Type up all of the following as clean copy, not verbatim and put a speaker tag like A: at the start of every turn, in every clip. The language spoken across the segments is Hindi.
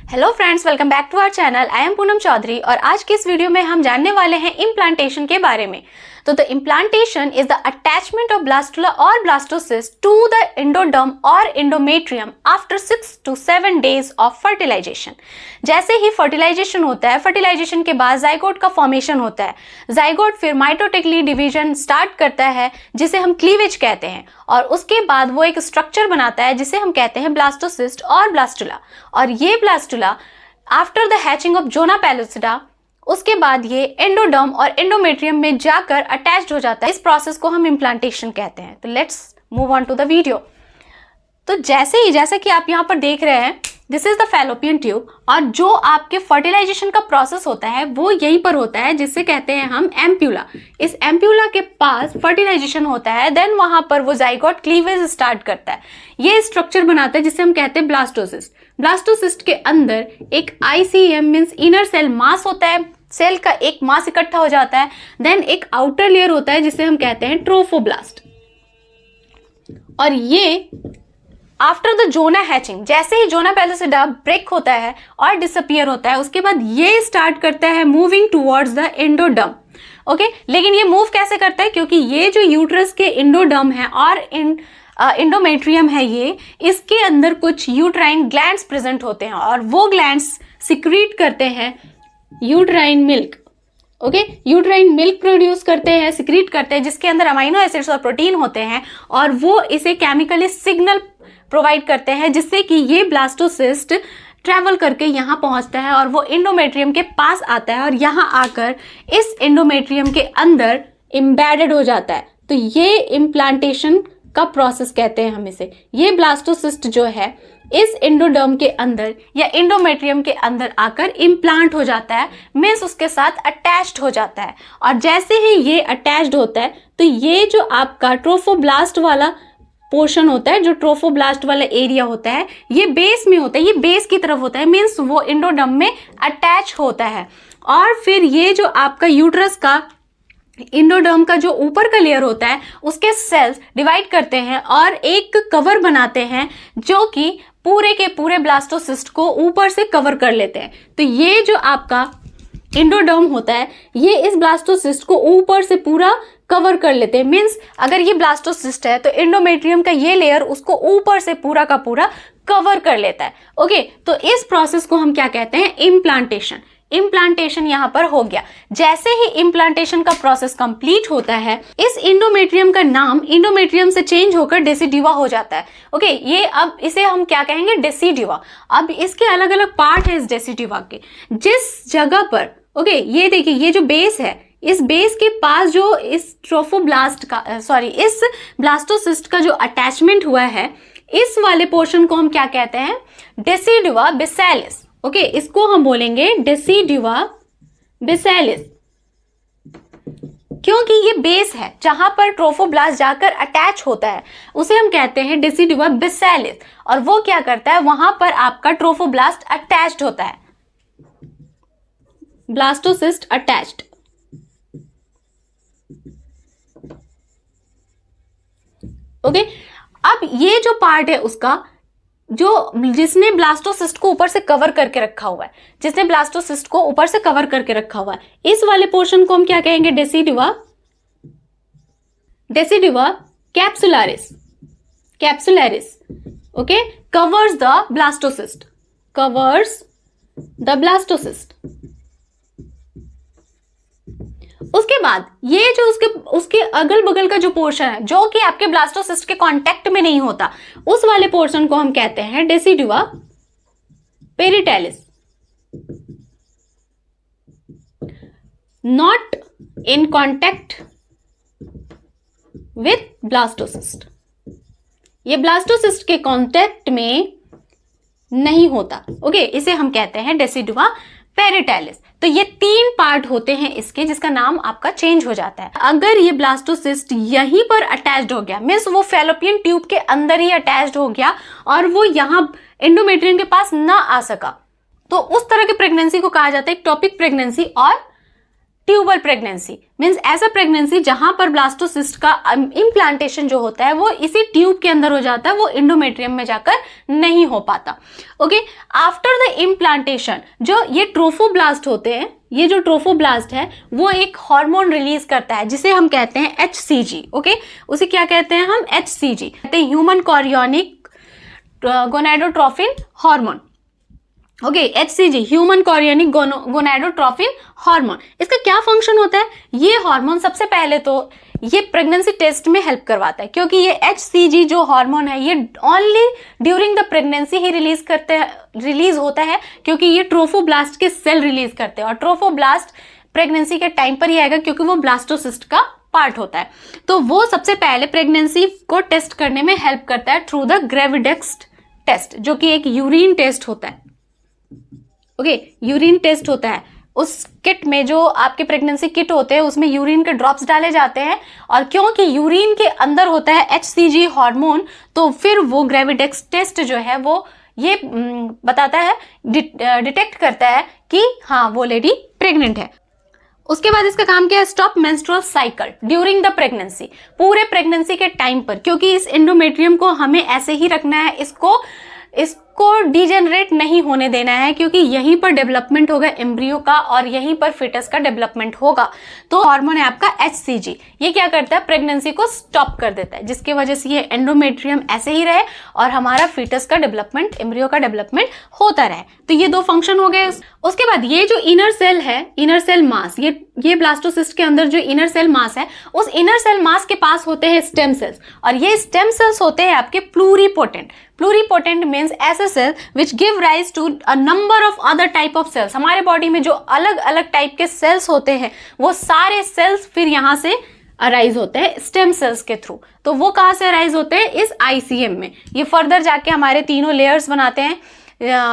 A: Hello friends, welcome back to our channel. I am Poonam Chaudhary और आज के इस वीडियो में हम जानने वाले हैं इम्प्लांटेशन के बारे में। तो the implantation is the attachment of blastula और ब्लास्टोसिस्ट टू द एंडोडर्म और endometrium after 6 to 7 days of fertilisation. जैसे ही फर्टिलाइजेशन होता है, फर्टिलाइजेशन के बाद जाइगोट का फॉर्मेशन होता है। जाइगोट फिर माइटोटिकली डिवीजन स्टार्ट करता है जिसे हम क्लीवेज कहते हैं, और उसके बाद वो एक स्ट्रक्चर बनाता है जिसे हम कहते हैं ब्लास्टोसिस्ट और ब्लास्टुला। और ये blastula after the hatching of zona pellucida, उसके बाद ये एंडोडर्म और एंडोमेट्रियम में जाकर अटैच्ड हो जाता है। इस प्रोसेस को हम इम्प्लांटेशन कहते हैं। तो let's move on to the video. तो जैसे कि आप यहाँ पर देख रहे हैं, this is the fallopian tube, और जो आपके फर्टिलाइजेशन का प्रोसेस होता है वो यहीं पर होता है, जिससे कहते हैं हम एम्प्यूला। इस एम्प्यूला के पास फर्टिलाइजेशन होता है, देन वहां पर वो जाइगोट क्लीवेज स्टार्ट करता है। ये स्ट्रक्चर बनाता है जिसे हम कहते हैं ब्लास्टोसिस्ट। ब्लास्टोसिस्ट के अंदर एक ICM means inner cell mass होता है, सेल का एक मास इकट्ठा हो जाता है। देन एक आउटर लेयर होता है जिसे हम कहते हैं ट्रोफोब्लास्ट। और ये आफ्टर द जोना हैचिंग, जैसे ही जोना पैलुसिडा ब्रेक होता है और डिसअपियर होता है, उसके बाद ये स्टार्ट करता है moving towards the endoderm. Okay, लेकिन ये मूव कैसे करता है? क्योंकि ये जो यूट्रस के एंडोडर्म है और एंडोमेट्रियम है, ये इसके अंदर कुछ यूट्राइन ग्लैंड्स प्रेजेंट होते हैं, और वो ग्लैंड्स सिक्रीट करते हैं uterine milk. Okay, uterine milk produce करते हैं, सिक्रीट करते हैं, जिसके अंदर अमीनो एसिड्स और प्रोटीन होते हैं, और वो इसे केमिकली सिग्नल प्रोवाइड करते हैं, जिससे कि ये ब्लास्टोसिस्ट ट्रैवल करके यहाँ पहुंचता है और वो एंडोमेट्रियम के पास आता है, और यहाँ आकर इस एंडोमेट्रियम के अंदर एम्बेडेड हो जाता है। तो ये इम्प्लांटेशन का प्रोसेस कहते हैं हम इसे। ये ब्लास्टोसिस्ट जो है इस एंडोडर्म के अंदर या एंडोमेट्रियम के अंदर आकर इम्प्लांट हो जाता है, मीन्स उसके साथ अटैच्ड हो जाता है। और जैसे ही ये अटैच्ड होता है, तो ये जो आपका ट्रोफोब्लास्ट वाला पोर्शन होता है, जो ट्रोफोब्लास्ट वाला एरिया होता है, ये बेस में होता है, ये बेस की तरफ होता है, मीन्स वो एंडोडर्म में अटैच होता है। और फिर ये जो आपका यूट्रस का एंडोडर्म का जो ऊपर का लेयर होता है, उसके सेल्स डिवाइड करते हैं और एक कवर बनाते हैं जो कि पूरे के पूरे ब्लास्टोसिस्ट को ऊपर से कवर कर लेते हैं। तो ये जो आपका एंडोडर्म होता है, ये इस ब्लास्टोसिस्ट को ऊपर से पूरा कवर कर लेते हैं। मीन्स अगर ये ब्लास्टोसिस्ट है तो एंडोमेट्रियम का ये लेयर उसको ऊपर से पूरा का पूरा कवर कर लेता है। ओके, तो इस प्रोसेस को हम क्या कहते हैं? इम्प्लांटेशन। इम्प्लांटेशन यहाँ पर हो गया। जैसे ही इम्प्लांटेशन का प्रोसेस कंप्लीट होता है, इस एंडोमेट्रियम का नाम एंडोमेट्रियम से चेंज होकर डेसिडुआ हो जाता है। ओके, ये अब इसे हम क्या कहेंगे? डेसिडुआ। अब इसके अलग अलग पार्ट है इस डेसिडुआ के। जिस जगह पर ये देखिए, ये जो बेस है, इस बेस के पास जो इस ट्रोफोब्लास्ट का इस ब्लास्टोसिस्ट का जो अटैचमेंट हुआ है, इस वाले पोर्शन को हम क्या कहते हैं? डेसिडुआ बेसिलिस। ओके, इसको हम बोलेंगे डेसिडुआ बेसिलिस, क्योंकि ये बेस है जहां पर ट्रोफोब्लास्ट जाकर अटैच होता है, उसे हम कहते हैं डेसिडुआ बेसिलिस। और वो क्या करता है? वहां पर आपका ट्रोफोब्लास्ट अटैच्ड होता है, ब्लास्टोसिस्ट अटैच्ड। ओके, अब ये जो पार्ट है उसका, जिसने ब्लास्टोसिस्ट को ऊपर से कवर करके रखा हुआ है, जिसने ब्लास्टोसिस्ट को ऊपर से कवर करके रखा हुआ है, इस वाले पोर्शन को हम क्या कहेंगे? Decidua capsularis. Capsularis okay, covers the blastocyst, covers the blastocyst. उसके बाद ये जो उसके अगल बगल का जो पोर्शन है, जो कि आपके ब्लास्टोसिस्ट के कांटेक्ट में नहीं होता, उस वाले पोर्शन को हम कहते हैं decidua parietalis. Not in contact with blastocyst, ये ब्लास्टोसिस्ट के कांटेक्ट में नहीं होता। ओके, इसे हम कहते हैं डेसिडुआ पेरिटेलिस। तो ये 3 पार्ट होते हैं इसके, जिसका नाम आपका चेंज हो जाता है। अगर ये ब्लास्टोसिस्ट यहीं पर अटैच्ड हो गया, मीन्स वो फैलोपियन ट्यूब के अंदर ही अटैच्ड हो गया और वो यहां एंडोमेट्रियम के पास ना आ सका, तो उस तरह की प्रेगनेंसी को कहा जाता है एक्टोपिक प्रेगनेंसी और ट्यूबल प्रेगनेंसी मीन्स ऐसा प्रेगनेंसी जहां पर ब्लास्टोसिस्ट का इम्प्लांटेशन जो होता है वो इसी ट्यूब के अंदर हो जाता है, वो एंडोमेट्रियम में जाकर नहीं हो पाता। ओके, आफ्टर द इम्प्लांटेशन जो ये ट्रोफोब्लास्ट होते हैं, ये जो ट्रोफोब्लास्ट है वो एक हार्मोन रिलीज करता है जिसे हम कहते हैं HCG। ओके, उसे क्या कहते हैं हम? HCG कहते हैं, human chorionic gonadotrophin hormone. Okay, HCG human chorionic gonadotrophin hormone. इसका क्या फंक्शन होता है? ये हार्मोन सबसे पहले तो ये प्रेगनेंसी टेस्ट में हेल्प करवाता है, क्योंकि ये HCG जो हार्मोन है ये only during the pregnancy he release होता है, क्योंकि ये ट्रोफोब्लास्ट के सेल रिलीज करते हैं और ट्रोफोब्लास्ट प्रेगनेंसी के टाइम पर ही आएगा क्योंकि वो ब्लास्टोसिस्ट का पार्ट होता है। तो वो सबसे पहले प्रेगनेंसी को टेस्ट करने में हेल्प करता है थ्रू द ग्रेविडेक्स टेस्ट, जो कि एक यूरिन टेस्ट होता है। ओके, यूरिन टेस्ट होता है। उस किट में जो आपके प्रेगनेंसी किट होते हैं उसमें यूरिन के ड्रॉप्स डाले जाते हैं, और क्योंकि यूरिन के अंदर होता है HCG हार्मोन, तो फिर वो ग्रेविडेक्स टेस्ट जो है वो ये बताता है, डिटेक्ट करता है कि हाँ वो लेडी प्रेग्नेंट है। उसके बाद इसका काम क्या है? Stop menstrual cycle during the pregnancy, पूरे प्रेगनेंसी के टाइम पर, क्योंकि इस एंडोमेट्रियम को हमें ऐसे ही रखना है, इसको डिजेनरेट नहीं होने देना है, क्योंकि यहीं पर डेवलपमेंट होगा एम्ब्रियो का और यहीं पर फिटस का डेवलपमेंट होगा। तो हार्मोन है आपका HCG, ये क्या करता है? प्रेगनेंसी को स्टॉप कर देता है, जिसकी वजह से ये एंडोमेट्रियम ऐसे ही रहे और हमारा फिटस का डेवलपमेंट, एम्ब्रियो का डेवलपमेंट होता रहे। तो ये दो फंक्शन हो गए। उसके बाद ये जो इनर सेल है, इनर सेल मास, ये ब्लास्टोसिस्ट के अंदर जो इनर सेल मास है, उस इनर सेल मास के पास होते हैं स्टेम सेल्स, और ये स्टेम सेल्स होते हैं आपके प्लूरीपोटेंट। प्लूरीपोटेंट मीन्स ऐसे cell which give rise to a number of other type of cells. हमारे बॉडी में जो अलग अलग टाइप के सेल्स होते हैं वो सारे सेल्स फिर यहाँ से अराइज होते हैं स्टेम सेल्स के थ्रू। तो वो कहाँ से अराइज होते हैं? इस ICM में। ये फर्दर जाके हमारे तीनों लेयर्स बनाते हैं,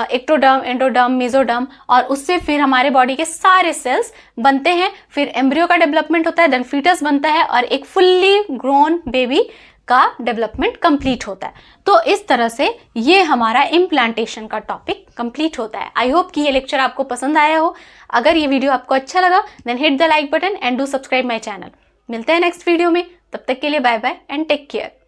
A: एक्टोडर्म, एंडोडर्म, मेसोडर्म, और उससे फिर हमारे बॉडी के सारे सेल्स बनते हैं। फिर एम्ब्रियो का डेवलपमेंट होता है, देन फीटस बनता है और एक फुल्ली ग्रोन बेबी का डेवलपमेंट कंप्लीट होता है। तो इस तरह से ये हमारा इम्प्लांटेशन का टॉपिक कंप्लीट होता है। आई होप कि ये लेक्चर आपको पसंद आया हो। अगर ये वीडियो आपको अच्छा लगा then hit the like button and do subscribe my channel. मिलते हैं नेक्स्ट वीडियो में, तब तक के लिए bye bye and take care.